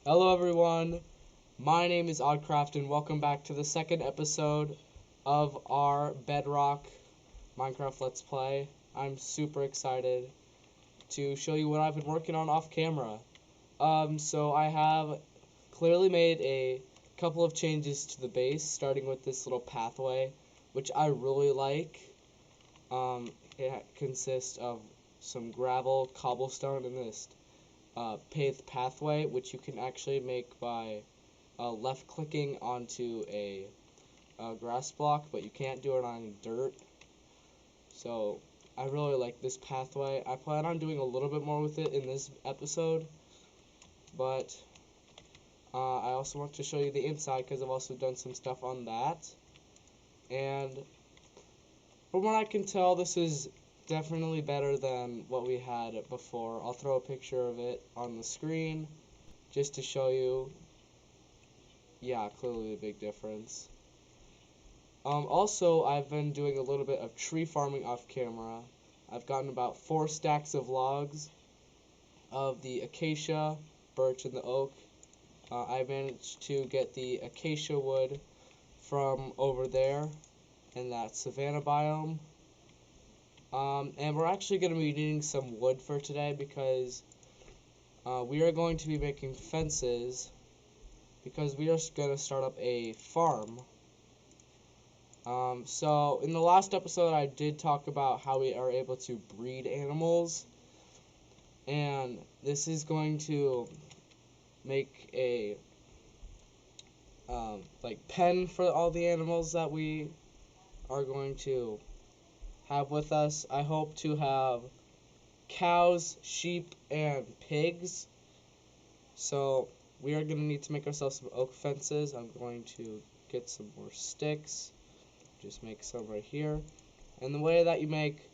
Hello everyone, my name is Oddcraft and welcome back to the second episode of our Bedrock Minecraft Let's Play. I'm super excited to show you what I've been working on off camera. So I have clearly made a couple of changes to the base, starting with this little pathway, which I really like. It consists of some gravel, cobblestone, and this paved pathway, which you can actually make by left clicking onto a grass block, but you can't do it on any dirt. So I really like this pathway. I plan on doing a little bit more with it in this episode, but I also want to show you the inside because I've also done some stuff on that. And from what I can tell, this is definitely better than what we had before. I'll throw a picture of it on the screen just to show you. Yeah, clearly a big difference. Also, I've been doing a little bit of tree farming off camera. I've gotten about 4 stacks of logs of the acacia, birch, and the oak. I managed to get the acacia wood from over there in that savanna biome. And we're actually going to be needing some wood for today because we are going to be making fences because we are going to start up a farm. So in the last episode I did talk about how we are able to breed animals, and this is going to make a pen for all the animals that we are going to have with us. I hope to have cows, sheep, and pigs. So we are going to need to make ourselves some oak fences. I'm going to get some more sticks. Just make some right here. And the way that you make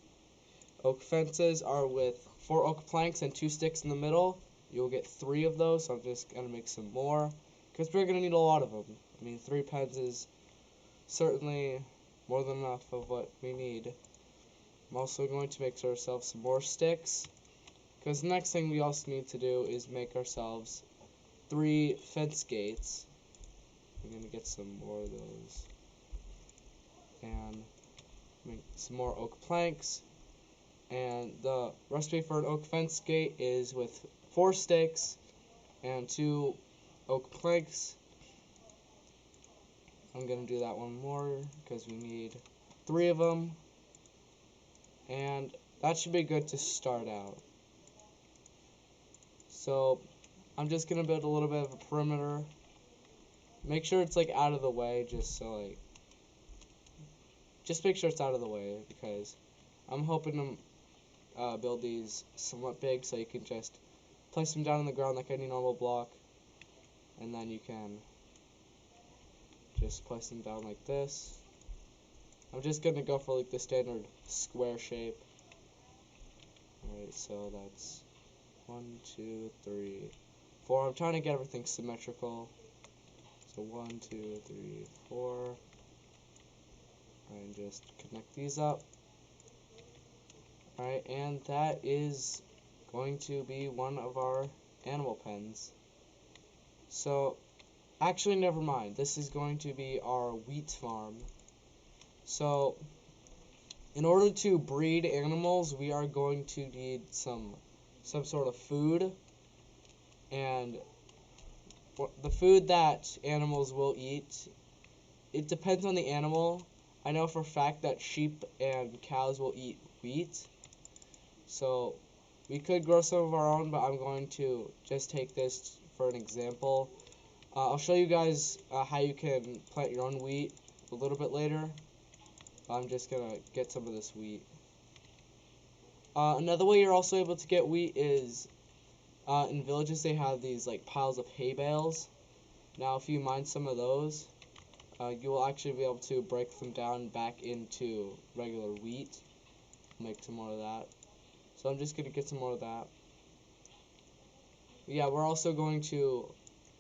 oak fences are with 4 oak planks and 2 sticks in the middle. You'll get 3 of those, so I'm just going to make some more because we're going to need a lot of them. I mean, 3 pens is certainly more than enough of what we need. I'm also going to make ourselves some more sticks because the next thing we also need to do is make ourselves 3 fence gates. I'm going to get some more of those and make some more oak planks. And the recipe for an oak fence gate is with 4 sticks and 2 oak planks. I'm going to do that one more because we need 3 of them. And that should be good to start out. So I'm just going to build a little bit of a perimeter. Make sure it's out of the way, just make sure it's out of the way because I'm hoping to build these somewhat big so you can just place them down on the ground like any normal block, and then you can just place them down like this. I'm just going to go for the standard square shape. Alright, so that's 1, 2, 3, 4. I'm trying to get everything symmetrical. So 1, 2, 3, 4. And just connect these up. Alright, and that is going to be one of our animal pens. So, actually never mind. This is going to be our wheat farm. So, in order to breed animals, we are going to need some sort of food. And the food that animals will eat, it depends on the animal. I know for a fact that sheep and cows will eat wheat. So we could grow some of our own, but I'm going to just take this for an example. I'll show you guys how you can plant your own wheat a little bit later. I'm just going to get some of this wheat. Another way you're also able to get wheat is in villages they have these piles of hay bales. Now if you mine some of those, you will actually be able to break them down back into regular wheat. Make some more of that. So I'm just going to get some more of that. Yeah, we're also going to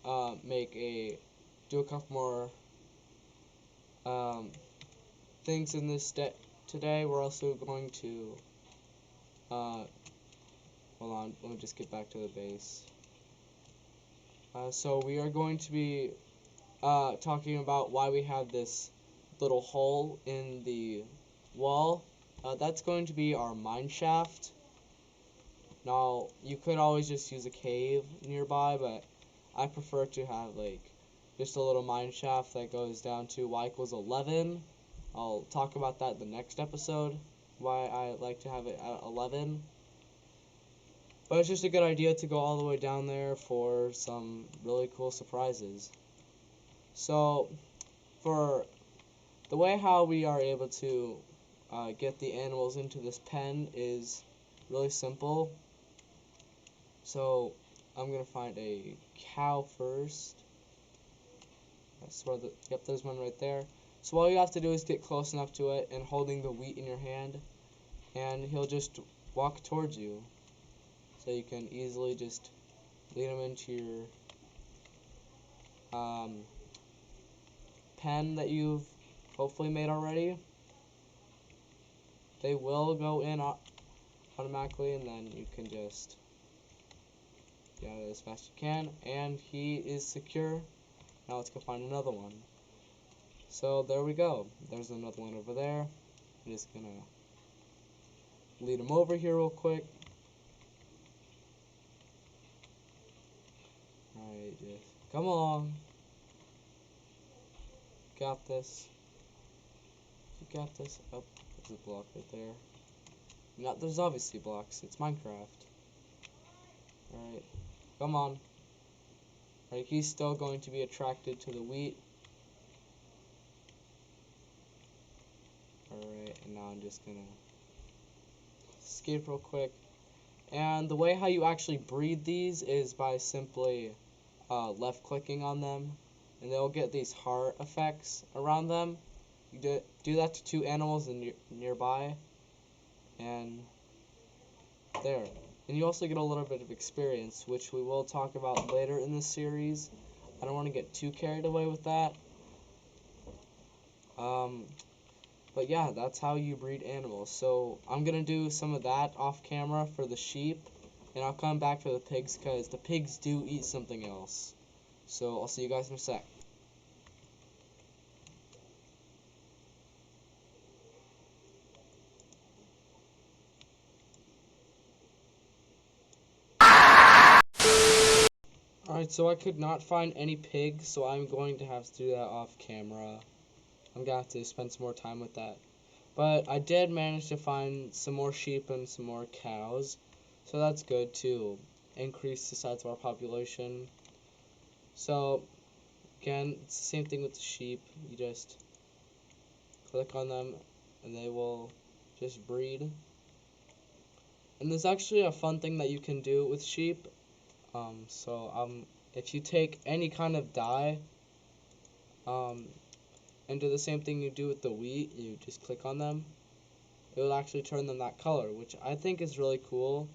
do a couple more things in this today. We're also going to, hold on, let me just get back to the base. So we are going to be talking about why we have this little hole in the wall. That's going to be our mine shaft. Now, you could always just use a cave nearby, but I prefer to have just a little mine shaft that goes down to y equals 11. I'll talk about that in the next episode, why I like to have it at 11. But it's just a good idea to go all the way down there for some really cool surprises. So, for the way how we are able to get the animals into this pen is really simple. So, I'm going to find a cow first. That's where yep, there's one right there. So all you have to do is get close enough to it and holding the wheat in your hand, and he'll just walk towards you. So you can easily just lead him into your pen that you've hopefully made already. They will go in automatically, and then you can just get out of it as fast as you can, and he is secure. Now let's go find another one. So there we go. There's another one over there. I'm just gonna lead him over here real quick. Alright, just come along. Got this. You got this. Oh, there's a block right there. No, there's obviously blocks. It's Minecraft. Alright, come on. Alright, he's still going to be attracted to the wheat. Alright, and now I'm just gonna escape real quick. And the way how you actually breed these is by simply left clicking on them, and they'll get these heart effects around them. You do that to 2 animals nearby, and there. And you also get a little bit of experience, which we will talk about later in this series. I don't want to get too carried away with that. But yeah, that's how you breed animals. So I'm going to do some of that off camera for the sheep, and I'll come back for the pigs because the pigs do eat something else. So I'll see you guys in a sec. Alright, so I could not find any pigs, so I'm going to have to do that off camera. I'm going to have to spend some more time with that. But I did manage to find some more sheep and some more cows, so that's good to increase the size of our population. So, again, it's the same thing with the sheep. You just click on them, and they will just breed. And there's actually a fun thing that you can do with sheep. If you take any kind of dye, and do the same thing you do with the wheat, you just click on them, it will actually turn them that color, which I think is really cool,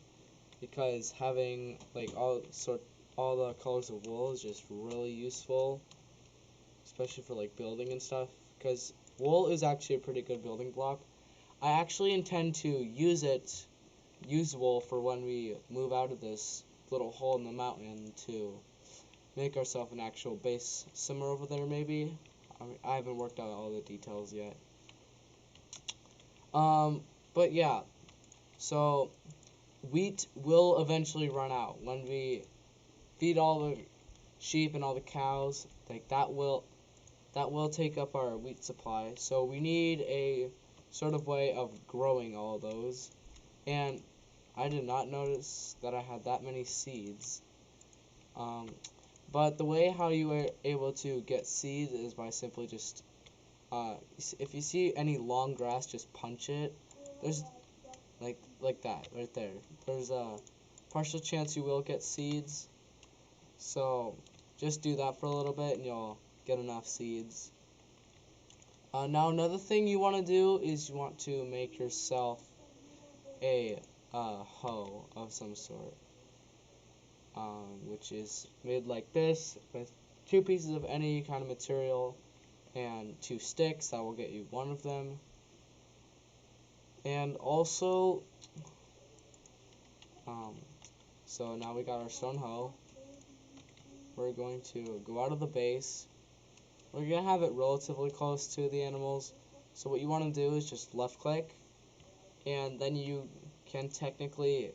because having all the colors of wool is just really useful, especially for building and stuff, because wool is actually a pretty good building block. I actually intend to use wool for when we move out of this little hole in the mountain to make ourselves an actual base somewhere over there, maybe. I haven't worked out all the details yet. But yeah, so wheat will eventually run out when we feed all the sheep and all the cows. That will take up our wheat supply. So we need a sort of way of growing all those. And I did not notice that I had that many seeds. But the way how you are able to get seeds is by simply just, if you see any long grass, just punch it. There's, like that, right there. There's a partial chance you will get seeds. So, just do that for a little bit and you'll get enough seeds. Now another thing you want to do is you want to make yourself a hoe of some sort. Which is made like this, with 2 pieces of any kind of material and 2 sticks. That will get you 1 of them. And also, so now we got our stone hoe. we're going to go out of the base. We're going to have it relatively close to the animals. So what you want to do is just left click, and then you can technically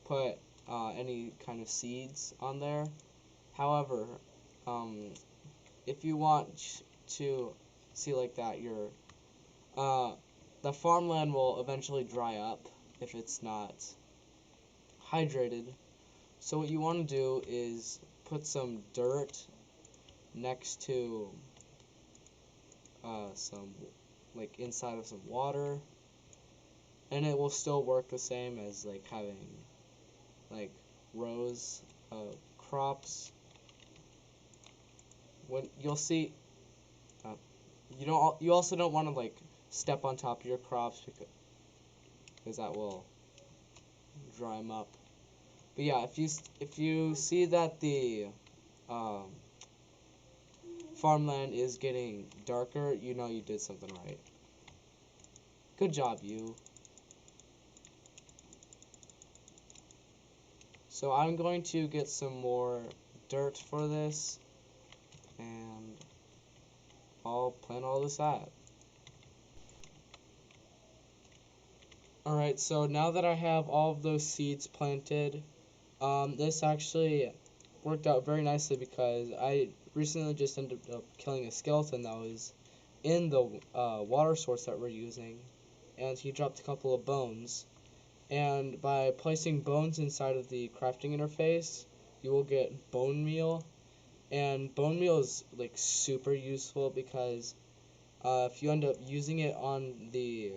put any kind of seeds on there. However, if you want to see like that, the farmland will eventually dry up if it's not hydrated. So what you want to do is put some dirt next to some, like, inside of some water, and it will still work the same as like having like rows of crops. When you'll see, you also don't want to like step on top of your crops because that will dry them up. But yeah, if you see that the farmland is getting darker, you know you did something right. Good job, you. So I'm going to get some more dirt for this, and I'll plant all this out. Alright, so now that I have all of those seeds planted, this actually worked out very nicely because I recently just ended up killing a skeleton that was in the water source that we're using, and he dropped a couple of bones. And by placing bones inside of the crafting interface, you will get bone meal. And bone meal is like super useful because if you end up using it on the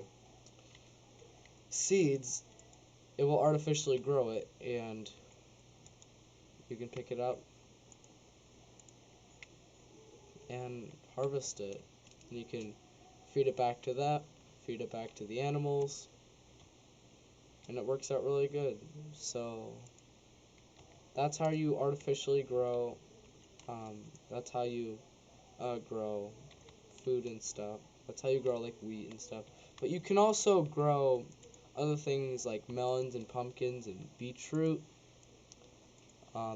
seeds, it will artificially grow it, and you can pick it up and harvest it. And you can feed it back to the animals, and it works out really good. So that's how you artificially grow. That's how you grow food and stuff. That's how you grow like wheat and stuff. But you can also grow other things like melons and pumpkins and beetroot.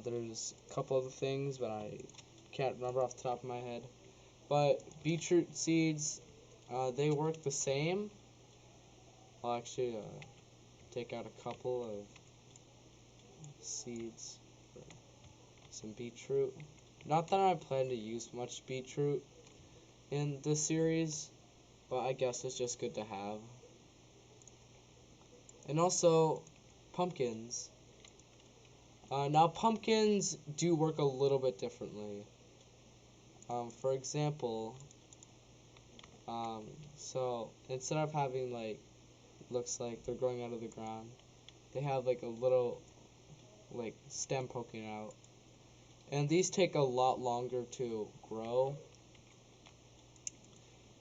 There's a couple other things, but I can't remember off the top of my head. But beetroot seeds, they work the same. I'll actually take out a couple of seeds for some beetroot. Not that I plan to use much beetroot in this series, but I guess it's just good to have. And also, pumpkins. Now, pumpkins do work a little bit differently. For example, so instead of having like, looks like they're growing out of the ground, they have like a little like stem poking out. And these take a lot longer to grow.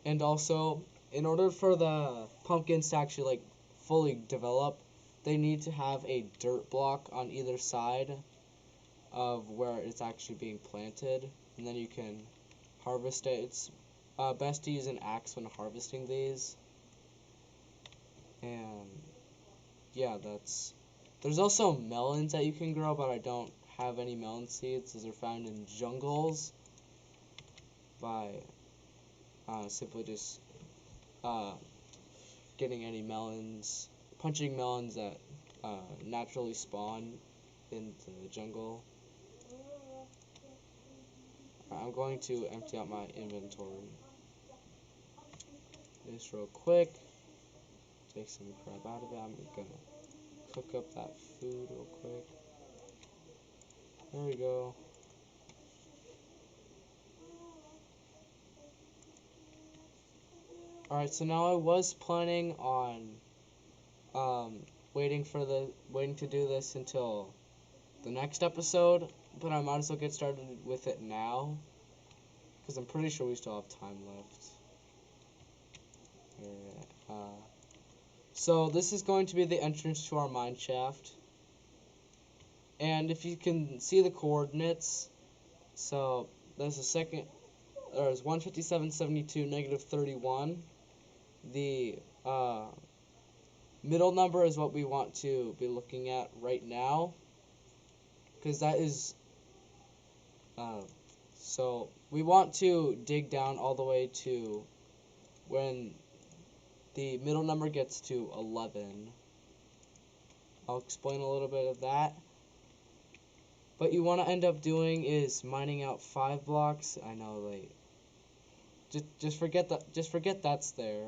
And also, in order for the pumpkins to actually like fully develop, they need to have a dirt block on either side of where it's actually being planted, and then you can harvest it. It's best to use an axe when harvesting these. And yeah, there's also melons that you can grow, but I don't have any melon seeds. Those are found in jungles by simply just getting any melons, punching melons that naturally spawn in the jungle. I'm going to empty out my inventory just real quick. Take some crap out of it. I'm gonna cook up that food real quick. There we go. Alright, so now I was planning on waiting to do this until the next episode, but I might as well get started with it now, because I'm pretty sure we still have time left. Alright, so this is going to be the entrance to our mineshaft, and if you can see the coordinates, so there's 157.72, negative 31. The middle number is what we want to be looking at right now, because that is So we want to dig down all the way to when the middle number gets to 11. I'll explain a little bit of that. What you want to end up doing is mining out 5 blocks. I know, like, just forget that. Just forget that's there.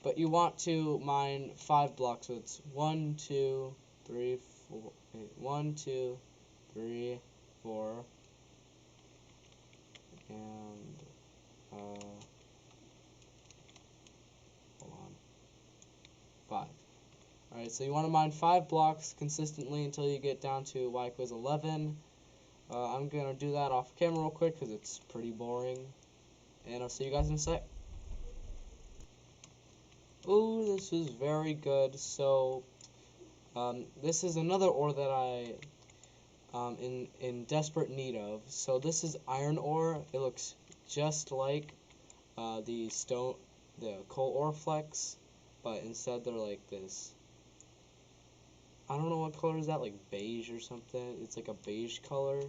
But you want to mine 5 blocks. So it's 1, 2, 3, 4. Wait, 1, 2, 3, 4, and hold on, 5. Alright, so you want to mine 5 blocks consistently until you get down to y equals 11. I'm going to do that off camera real quick because it's pretty boring. And I'll see you guys in a sec. Ooh, this is very good. So, this is another ore that I in desperate need of. So this is iron ore. It looks just like the coal ore flecks, but instead they're like this. I don't know what color is that, like beige or something. It's like a beige color.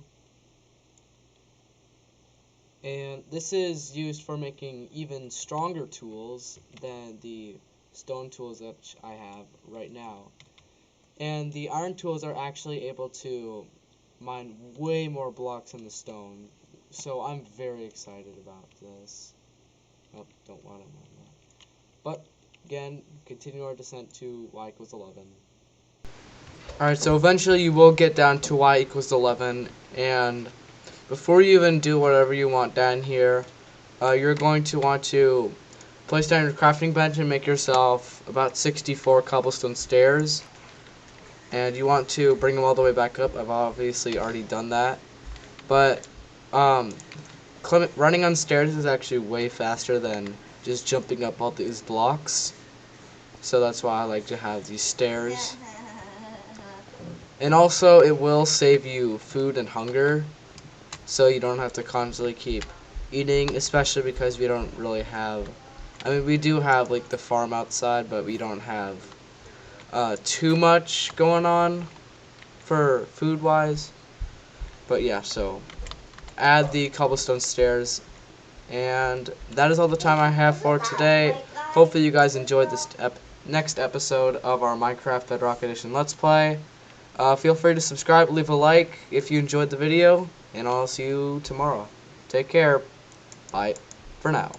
And this is used for making even stronger tools than the stone tools that I have right now. And the iron tools are actually able to mine way more blocks than the stone. So I'm very excited about this. Oh, don't want to mine that. But again, continue our descent to y equals 11. Alright, so eventually you will get down to y equals 11, and before you even do whatever you want down here, you're going to want to place down your crafting bench and make yourself about 64 cobblestone stairs. And you want to bring them all the way back up. I've obviously already done that. But running on stairs is actually way faster than just jumping up all these blocks. So that's why I like to have these stairs. And also, it will save you food and hunger, so you don't have to constantly keep eating, especially because we don't really have, I mean, we do have like the farm outside, but we don't have too much going on for food wise. But yeah, so add the cobblestone stairs, and that is all the time I have for today. Hopefully you guys enjoyed this next episode of our Minecraft Bedrock Edition Let's Play. Feel free to subscribe, leave a like if you enjoyed the video, and I'll see you tomorrow. Take care. Bye for now.